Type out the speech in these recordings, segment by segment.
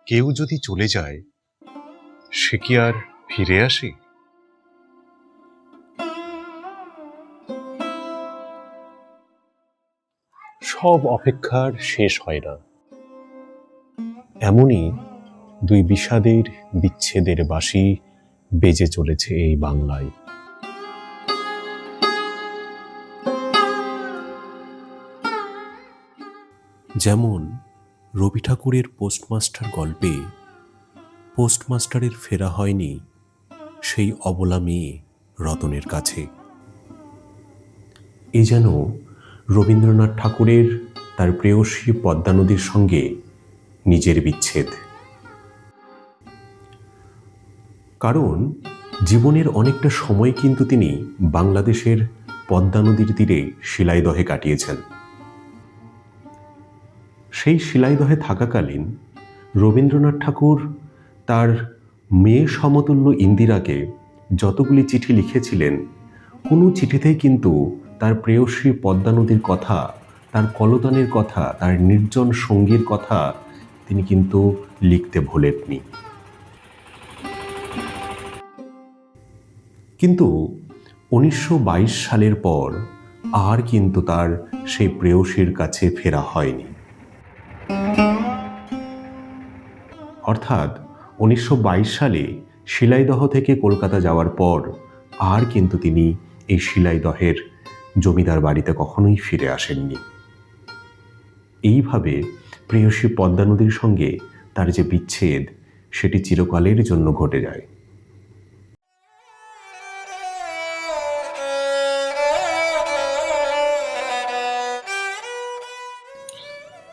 কেউ যদি চলে যায়, সে কি আর ফিরে আসে? সব অপেক্ষার শেষ হয় না। এমনই দুই বিষাদের বিচ্ছেদের বাঁশি বেজে চলেছে এই বাংলায়। যেমন রবি ঠাকুরের পোস্টমাস্টার গল্পে পোস্টমাস্টারের ফেরা হয়নি সেই অবলা মেয়ে রতনের কাছে। এ যেন রবীন্দ্রনাথ ঠাকুরের তার প্রেয়সী পদ্মা নদীর সঙ্গে নিজের বিচ্ছেদ। কারণ জীবনের অনেকটা সময় কিন্তু তিনি বাংলাদেশের পদ্মা নদীর তীরে শিলাইদহে কাটিয়েছেন। সেই শিলাইদহে থাকাকালীন রবীন্দ্রনাথ ঠাকুর তার মেয়ে সমতুল্য ইন্দিরাকে যতগুলি চিঠি লিখেছিলেন, কোনো চিঠিতেই কিন্তু তার প্রেয়সী পদ্মা নদীর কথা, তার কলতানের কথা, তার নির্জন সঙ্গীর কথা তিনি কিন্তু লিখতে ভোলেননি। কিন্তু 1922 সালের পর আর কিন্তু তার সেই প্রেয়সীর কাছে ফেরা হয়নি। অর্থাৎ 1922 সালে শিলাইদহ থেকে কলকাতা যাওয়ার পর আর কিন্তু তিনি এই শিলাইদহের জমিদার বাড়িতে কখনোই ফিরে আসেননি। এইভাবে প্রেয়সী পদ্মা নদীর সঙ্গে তার যে বিচ্ছেদ, সেটি চিরকালের জন্য ঘটে যায়।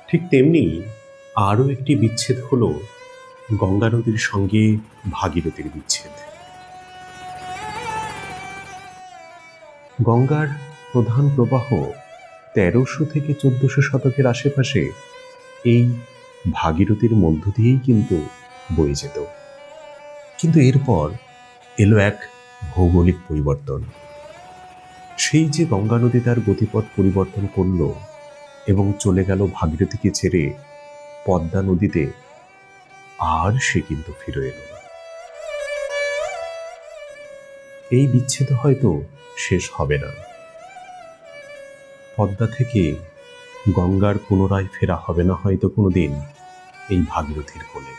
ঠিক তেমনি আরও একটি বিচ্ছেদ হলো গঙ্গা নদীর সঙ্গে ভাগীরথীর বিচ্ছেদ। গঙ্গার প্রধান প্রবাহ 1300 থেকে 1400 শতকের আশেপাশে এই ভাগীরথীর মধ্য দিয়েই কিন্তু বয়ে যেত। কিন্তু এরপর এলো এক ভৌগোলিক পরিবর্তন। সেই যে গঙ্গা নদী তার গতিপথ পরিবর্তন করলো এবং চলে গেল ভাগীরথীকে ছেড়ে পদ্মা নদীতে, আর সে কিন্তু ফিরে এলো না। এই বিচ্ছেদ হয়তো শেষ হবে না। পদ্মা থেকে গঙ্গার পুনরায় ফেরা হবে না হয়তো কোনোদিন এই ভাগীরথীর কোলে।